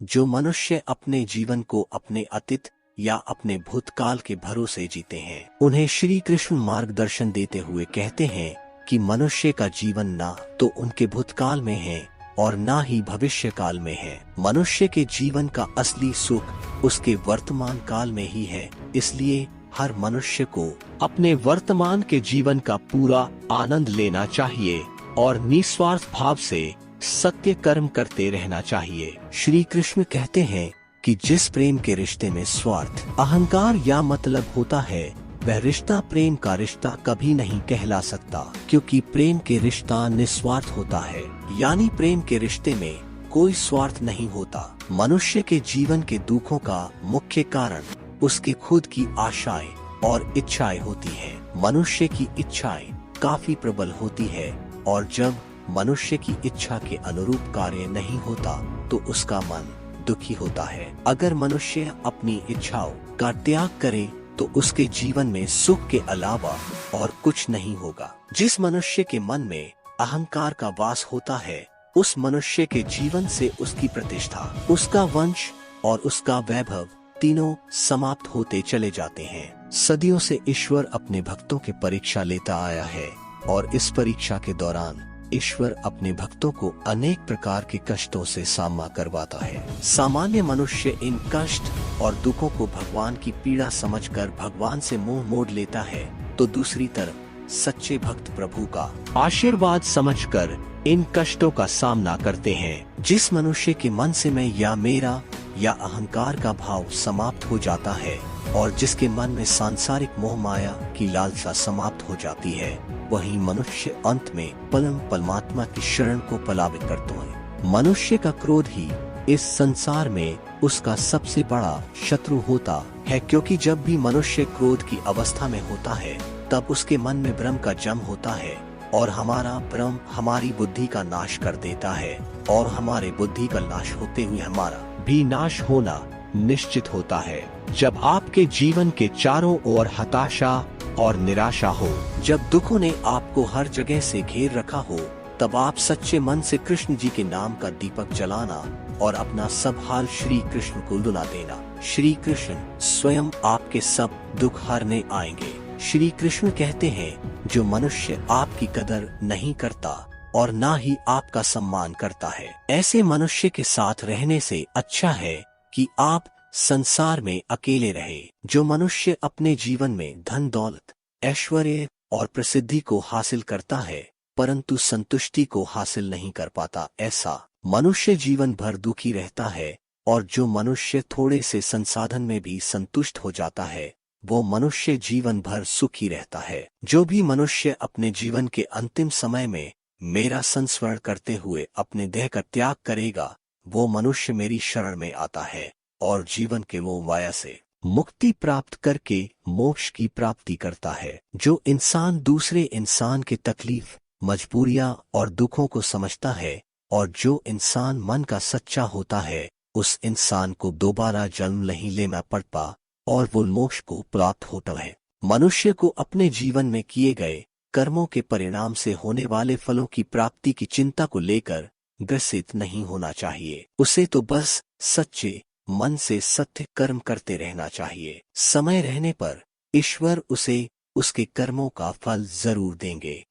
जो मनुष्य अपने जीवन को अपने अतीत या अपने भूतकाल के भरोसे जीते हैं, उन्हें श्री कृष्ण मार्गदर्शन देते हुए कहते हैं कि मनुष्य का जीवन ना तो उनके भूतकाल में है और ना ही भविष्य काल में है। मनुष्य के जीवन का असली सुख उसके वर्तमान काल में ही है। इसलिए हर मनुष्य को अपने वर्तमान के जीवन का पूरा आनंद लेना चाहिए और निस्वार्थ भाव से सत्य कर्म करते रहना चाहिए। श्री कृष्ण कहते हैं कि जिस प्रेम के रिश्ते में स्वार्थ, अहंकार या मतलब होता है, वह रिश्ता प्रेम का रिश्ता कभी नहीं कहला सकता, क्योंकि प्रेम के रिश्ता निस्वार्थ होता है। यानी प्रेम के रिश्ते में कोई स्वार्थ नहीं होता। मनुष्य के जीवन के दुखों का मुख्य कारण उसकी खुद की आशाएं और इच्छाएं होती हैं। मनुष्य की इच्छाएं काफी प्रबल होती है और जब मनुष्य की इच्छा के अनुरूप कार्य नहीं होता तो उसका मन दुखी होता है। अगर मनुष्य अपनी इच्छाओं का त्याग करे तो उसके जीवन में सुख के अलावा और कुछ नहीं होगा। जिस मनुष्य के मन में अहंकार का वास होता है, उस मनुष्य के जीवन से उसकी प्रतिष्ठा, उसका वंश और उसका वैभव तीनों समाप्त होते चले जाते हैं। सदियों से ईश्वर अपने भक्तों की परीक्षा लेता आया है और इस परीक्षा के दौरान ईश्वर अपने भक्तों को अनेक प्रकार के कष्टों से सामना करवाता है। सामान्य मनुष्य इन कष्ट और दुखों को भगवान की पीड़ा समझकर भगवान से मुंह मोड़ लेता है, तो दूसरी तरफ सच्चे भक्त प्रभु का आशीर्वाद समझकर इन कष्टों का सामना करते हैं। जिस मनुष्य के मन से मैं या मेरा या अहंकार का भाव समाप्त हो जाता है और जिसके मन में सांसारिक मोह माया की लालसा समाप्त हो जाती है, वही मनुष्य अंत में परमात्मा की शरण को पलावित करता है। मनुष्य का क्रोध ही इस संसार में उसका सबसे बड़ा शत्रु होता है, क्योंकि जब भी मनुष्य क्रोध की अवस्था में होता है तब उसके मन में भ्रम का जन्म होता है और हमारा भ्रम हमारी बुद्धि का नाश कर देता है और हमारे बुद्धि का नाश होते हुए हमारा भी नाश होना निश्चित होता है। जब आपके जीवन के चारों ओर हताशा और निराशा हो, जब दुखों ने आपको हर जगह से घेर रखा हो, तब आप सच्चे मन से कृष्ण जी के नाम का दीपक जलाना और अपना सब हाल श्री कृष्ण को रुला देना। श्री कृष्ण स्वयं आपके सब दुख हरने आएंगे। श्री कृष्ण कहते हैं, जो मनुष्य आपकी कदर नहीं करता और ना ही आपका सम्मान करता है, ऐसे मनुष्य के साथ रहने से अच्छा है कि आप संसार में अकेले रहे। जो मनुष्य अपने जीवन में धन दौलत, ऐश्वर्य और प्रसिद्धि को हासिल करता है परंतु संतुष्टि को हासिल नहीं कर पाता, ऐसा मनुष्य जीवन भर दुखी रहता है। और जो मनुष्य थोड़े से संसाधन में भी संतुष्ट हो जाता है, वो मनुष्य जीवन भर सुखी रहता है। जो भी मनुष्य अपने जीवन के अंतिम समय में मेरा संस्मरण करते हुए अपने देह का त्याग करेगा, वो मनुष्य मेरी शरण में आता है और जीवन के वो माया से मुक्ति प्राप्त करके मोक्ष की प्राप्ति करता है। जो इंसान दूसरे इंसान के तकलीफ, मजबूरियां और दुखों को समझता है और जो इंसान मन का सच्चा होता है, उस इंसान को दोबारा जन्म नहीं लेना पड़ता और वो मोक्ष को प्राप्त होता है। मनुष्य को अपने जीवन में किए गए कर्मों के परिणाम से होने वाले फलों की प्राप्ति की चिंता को लेकर ग्रसित नहीं होना चाहिए। उसे तो बस सच्चे मन से सत्य कर्म करते रहना चाहिए। समय रहने पर ईश्वर उसे उसके कर्मों का फल जरूर देंगे।